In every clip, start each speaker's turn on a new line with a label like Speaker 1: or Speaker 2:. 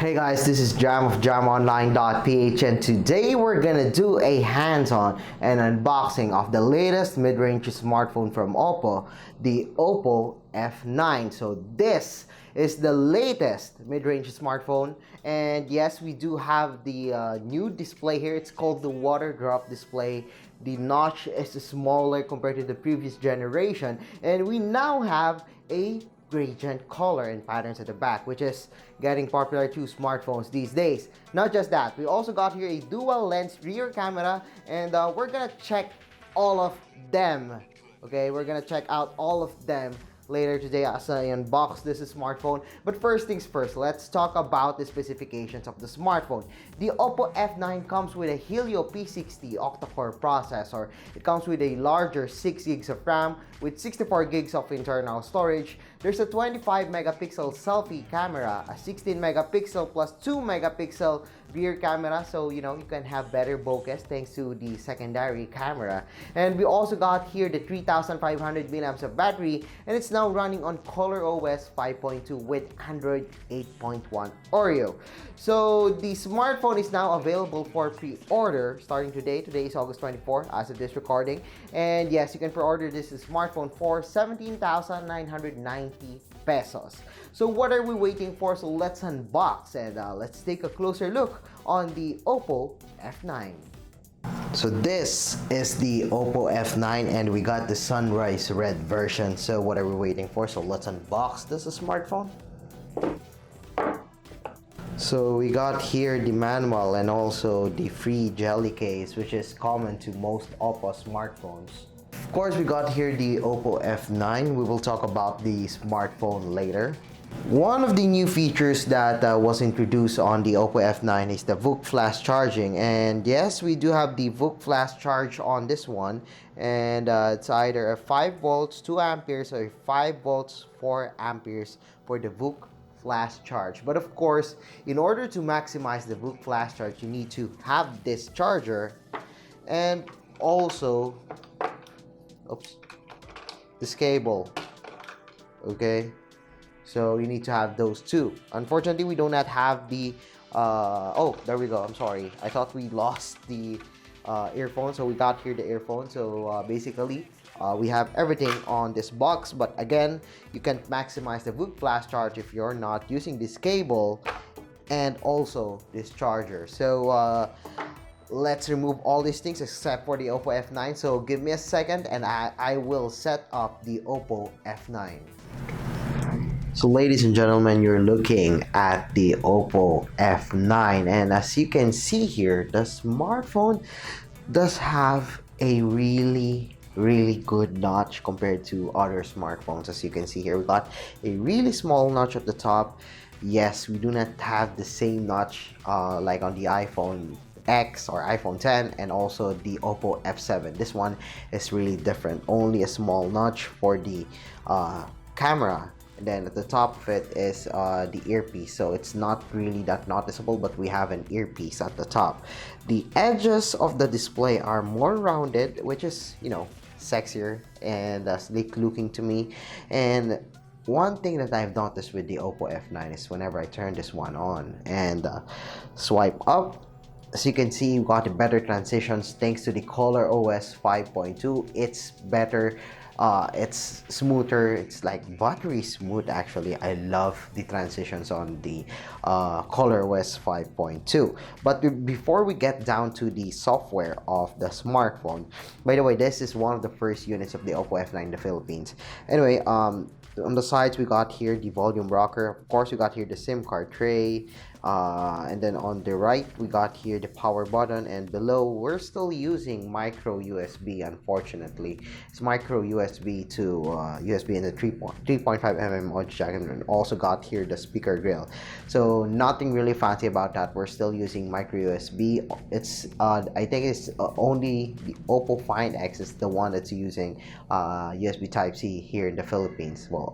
Speaker 1: Hey guys, this is Jam of JamOnline.ph, and today we're gonna do a hands-on and unboxing of the latest mid-range smartphone from OPPO, the OPPO F9. So this is the latest mid-range smartphone, and yes, we do have the new display here. It's called the waterdrop display. The notch is smaller compared to the previous generation, and we now have a gradient color and patterns at the back, which is getting popular to smartphones these days. Not just that, we also got here a dual lens rear camera, and we're gonna check all of them. Okay, we're gonna check out all of them later today as I unbox this smartphone. But first things first, let's talk about the specifications of the smartphone. The OPPO F9 comes with a Helio P60 octa-core processor. It comes with a larger 6 gigs of RAM with 64 gigs of internal storage. There's a 25 megapixel selfie camera, a 16 megapixel plus 2 megapixel rear camera, so you can have better bokeh thanks to the secondary camera. And we also got here the 3500 milliamps of battery, and it's now running on ColorOS 5.2 with Android 8.1 Oreo. So the smartphone is now available for pre-order starting today. Today is August 24 as of this recording, and yes, you can pre-order this smartphone for 17,990 pesos. So what are we waiting for? So let's unbox and let's take a closer look on the OPPO F9. So this is the OPPO F9, and we got the sunrise red version. So what are we waiting for? So let's unbox this smartphone. So we got here the manual and also the free jelly case, which is common to most OPPO smartphones. Of course, we got here the OPPO F9. We will talk about the smartphone later. One of the new features that was introduced on the OPPO F9 is the VOOC flash charging, and yes, we do have the VOOC flash charge on this one, and it's either a 5 volts 2 amperes or a 5 volts 4 amperes for the VOOC flash charge. But of course, in order to maximize the VOOC flash charge, you need to have this charger and also this cable. Okay, so you need to have those two. Unfortunately, we do not have the oh, there we go. I'm sorry, I thought we lost the earphone. So we got here the earphone. So basically we have everything on this box, but again, you can maximize the VOOC flash charge if you're not using this cable and also this charger. So let's remove all these things except for the OPPO F9. So give me a second and I will set up the OPPO F9. So ladies and gentlemen, you're looking at the OPPO F9, and as you can see here, the smartphone does have a really good notch compared to other smartphones. As you can see here, we got a really small notch at the top. Yes, we do not have the same notch like on the iPhone X or iPhone 10 and also the OPPO F7. This one is really different. Only a small notch for the camera, and then at the top of it is the earpiece, so it's not really that noticeable, but we have an earpiece at the top. The edges of the display are more rounded, which is sexier and sleek looking to me. And one thing that I've noticed with the OPPO F9 is whenever I turn this one on and swipe up, as you can see, you got better transitions thanks to the ColorOS 5.2. It's better, it's smoother, it's like buttery smooth actually. I love the transitions on the ColorOS 5.2. But before we get down to the software of the smartphone, by the way, this is one of the first units of the OPPO F9 in the Philippines. Anyway, on the sides we got here the volume rocker. Of course, we got here the SIM card tray, and then on the right we got here the power button, and below we're still using micro USB. Unfortunately, it's micro USB to USB in the 3.5mm audio jack, and also got here the speaker grill. So nothing really fancy about that. We're still using micro USB. It's I think it's only the OPPO Find X is the one that's using USB Type-C here in the Philippines. Well,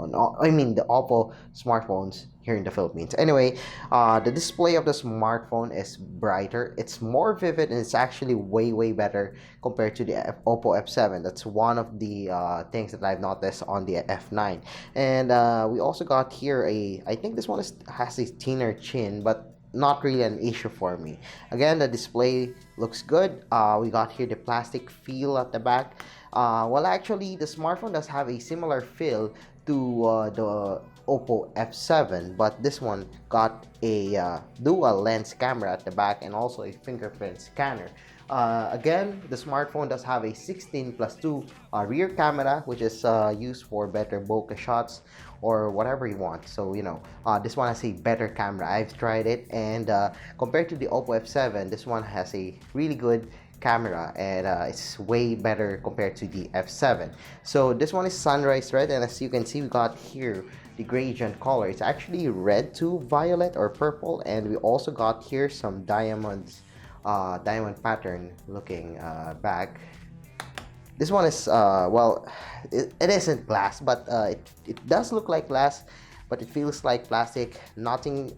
Speaker 1: I mean the OPPO smartphones here in the Philippines. Anyway, the display of the smartphone is brighter, it's more vivid, and it's actually way better compared to the OPPO F7. That's one of the things that I've noticed on the F9. And we also got here I think this one has a thinner chin, but not really an issue for me. Again, the display looks good. We got here the plastic feel at the back. Well, actually, the smartphone does have a similar feel to the OPPO F7, but this one got a dual lens camera at the back and also a fingerprint scanner. Again, the smartphone does have a 16+2 rear camera, which is used for better bokeh shots or whatever you want. So this one has a better camera. I've tried it, and compared to the OPPO F7, this one has a really good camera, and it's way better compared to the F7. So this one is sunrise red, and as you can see, we got here the gradient color. It's actually red to violet or purple, and we also got here some diamonds, diamond pattern looking bag. This one is well, it isn't glass, but it does look like glass, but it feels like plastic. Nothing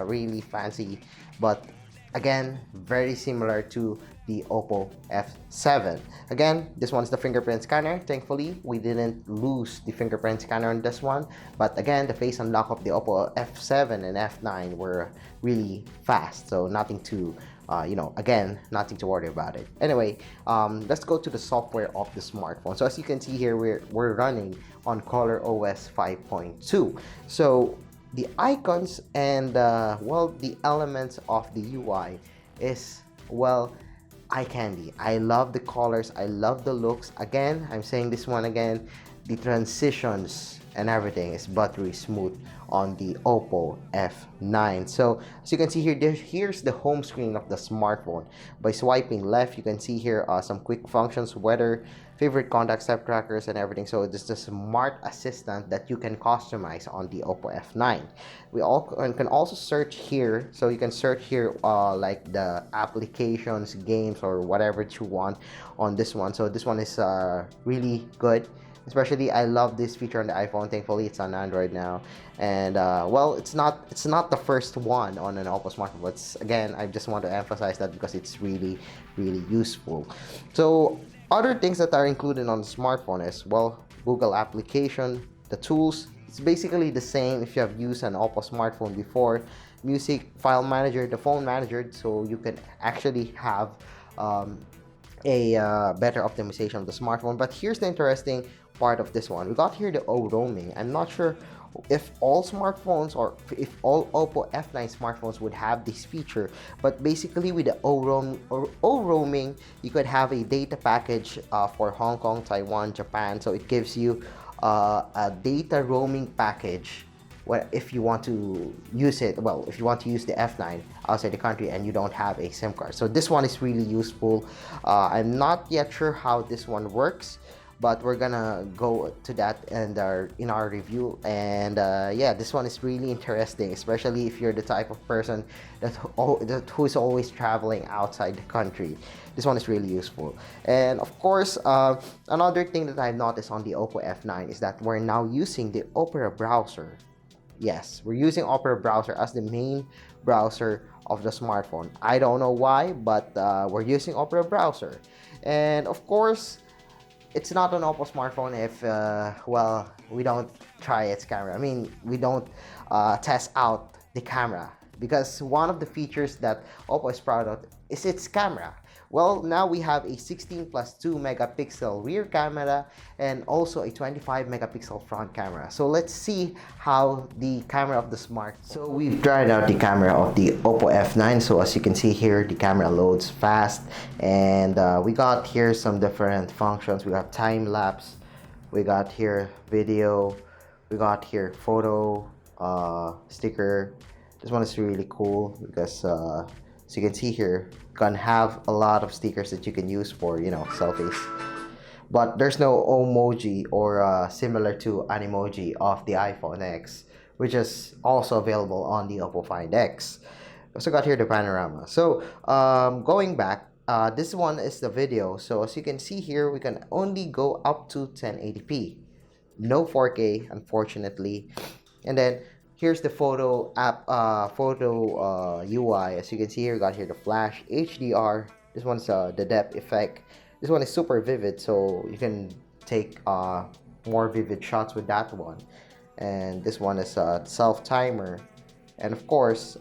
Speaker 1: really fancy, but again, very similar to the OPPO F7. Again, this one's the fingerprint scanner. Thankfully, we didn't lose the fingerprint scanner on this one. But again, the face unlock of the OPPO F7 and F9 were really fast, so nothing to again, nothing to worry about it. Anyway, let's go to the software of the smartphone. So as you can see here, we're running on ColorOS 5.2. So the icons and well, the elements of the UI is, well, eye candy. I love the colors, I love the looks. Again, I'm saying this one again, the transitions and everything is buttery smooth on the OPPO F9. So as you can see here, here's the home screen of the smartphone. By swiping left, you can see here some quick functions, weather, favorite contact, step trackers, and everything. So this is the smart assistant that you can customize on the OPPO F9. We all can also search here. So you can search here like the applications, games, or whatever you want on this one. So this one is really good. Especially, I love this feature on the iPhone. Thankfully, it's on Android now, and well, it's not the first one on an Oppo smartphone. But again, I just want to emphasize that because it's really useful. So other things that are included on the smartphone is, well, Google application, the tools. It's basically the same if you have used an Oppo smartphone before. Music, file manager, the phone manager, so you can actually have a better optimization of the smartphone. But here's the interesting part of this one. We got here the O roaming. I'm not sure if all smartphones or if all OPPO F9 smartphones would have this feature, but basically with the O roaming, you could have a data package for Hong Kong, Taiwan, Japan. So it gives you a data roaming package if you want to use it, well, if you want to use the F9 outside the country and you don't have a SIM card. So this one is really useful. I'm not yet sure how this one works, but we're gonna go to that in our review. And yeah, this one is really interesting, especially if you're the type of person who is always traveling outside the country. This one is really useful. And of course, another thing that I've noticed on the OPPO F9 is that we're now using the Opera browser. Yes, we're using Opera browser as the main browser of the smartphone. I don't know why, but we're using Opera browser. And of course, it's not an Oppo smartphone if well, we don't try its camera. I mean, we don't test out the camera, because one of the features that Oppo is proud of is its camera. Well, now we have a 16+2 megapixel rear camera and also a 25 megapixel front camera. So let's see how the camera of the So we've tried out the camera of the OPPO F9. So as you can see here, the camera loads fast, and we got here some different functions. We have time lapse, we got here video, we got here photo, sticker. This one is really cool because as you can see here, you can have a lot of stickers that you can use for, selfies. But there's no emoji or similar to an emoji of the iPhone X, which is also available on the Oppo Find X. Also got here the panorama. So going back, this one is the video. So as you can see here, we can only go up to 1080p. No 4K, unfortunately. And then here's the photo app, UI. As you can see here, we got here the flash, HDR. This one's the depth effect. This one is super vivid, so you can take more vivid shots with that one. And this one is self timer, and of course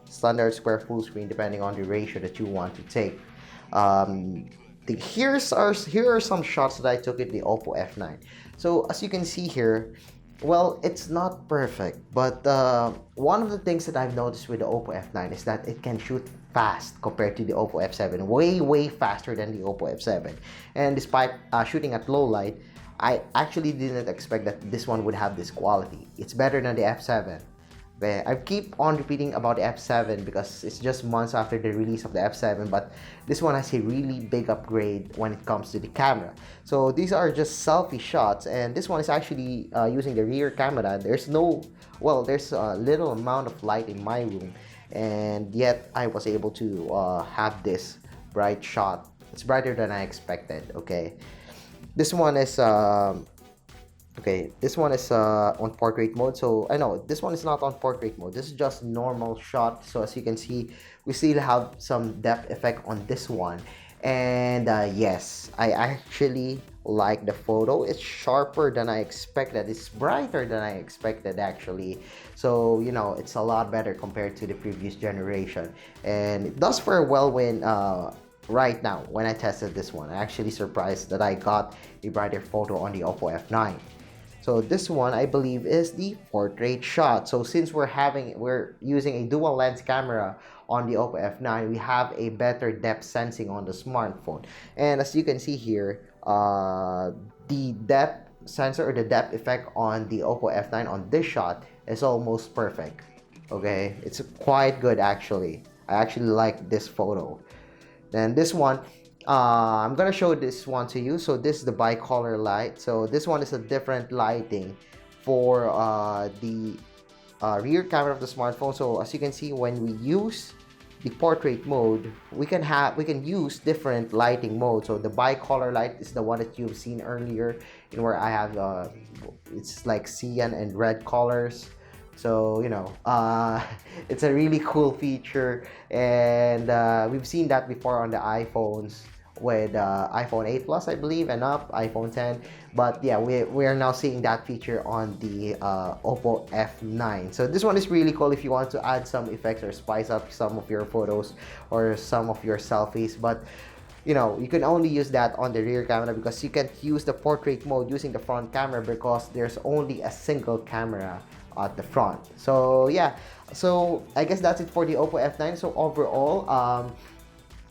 Speaker 1: standard square full screen depending on the ratio that you want to take. um, Here are some shots that I took in the Oppo F9. So as you can see here, well, it's not perfect, but one of the things that I've noticed with the Oppo F9 is that it can shoot fast compared to the Oppo F7, way faster than the Oppo F7. And despite shooting at low light, I actually didn't expect that this one would have this quality. It's better than the F7. I keep on repeating about the F7 because it's just months after the release of the F7, but this one has a really big upgrade when it comes to the camera. So these are just selfie shots, and this one is actually using the rear camera. There's a little amount of light in my room, and yet I was able to have this bright shot. It's brighter than I expected. Okay, this one is on portrait mode. So I know this one is not on portrait mode. This is just normal shot. So as you can see, we still have some depth effect on this one. And yes, I actually like the photo. It's sharper than I expected. It's brighter than I expected actually. So you know, it's a lot better compared to the previous generation. And it does very well when right now when I tested this one. I actually surprised that I got a brighter photo on the Oppo F9. So this one I believe is the portrait shot. So since we're using a dual lens camera on the Oppo F9, we have a better depth sensing on the smartphone. And as you can see here, the depth sensor or the depth effect on the Oppo F9 on this shot is almost perfect. Okay, it's quite good actually. I actually like this photo. Then this one, I'm gonna show this one to you. So this is the bicolor light. So this one is a different lighting for the rear camera of the smartphone. So as you can see, when we use the portrait mode, we can use different lighting modes. So the bicolor light is the one that you've seen earlier, in where I have it's like cyan and red colors. So you know, it's a really cool feature, and we've seen that before on the iPhones with iPhone 8 Plus, I believe, and up iPhone 10. But yeah, we are now seeing that feature on the Oppo F9. So this one is really cool if you want to add some effects or spice up some of your photos or some of your selfies. But you know, you can only use that on the rear camera because you can't use the portrait mode using the front camera because there's only a single camera at the front. So yeah, so I guess that's it for the Oppo F9. So overall,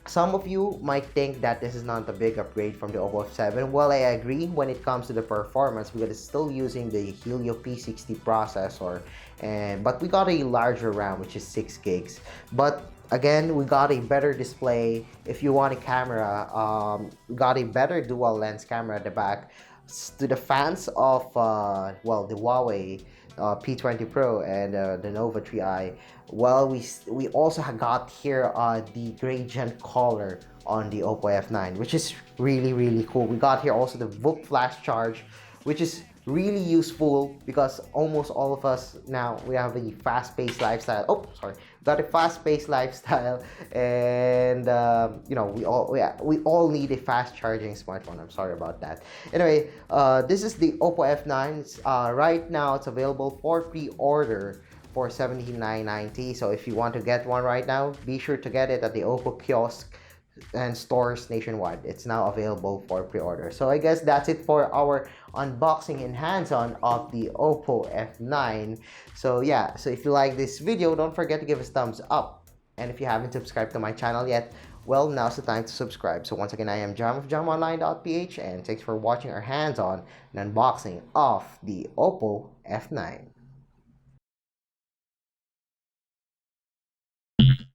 Speaker 1: some of you might think that this is not a big upgrade from the Oppo F7. Well, I agree when it comes to the performance because it's still using the Helio P60 processor, but we got a larger RAM, which is 6 gigs. But again, we got a better display. If you want a camera, we got a better dual lens camera at the back. To the fans of the Huawei P20 Pro and the Nova 3i, well, we also got here the gradient color on the Oppo F9, which is really cool. We got here also the VOOC flash charge, which is really useful because almost all of us now, we have a fast-paced lifestyle. Oh, sorry, got a fast-paced lifestyle, and you know, we all need a fast charging smartphone. I'm sorry about that. Anyway, this is the Oppo F9. Right now it's available for pre-order for $79.90. So if you want to get one right now, be sure to get it at the Oppo kiosk and stores nationwide. It's now available for pre-order. So I guess that's it for our unboxing and hands-on of the Oppo F9. So yeah, so if you like this video, don't forget to give us a thumbs up, and if you haven't subscribed to my channel yet, well, now's the time to subscribe. So once again, I am Jam of JamOnline.ph, and thanks for watching our hands-on and unboxing of the Oppo F9.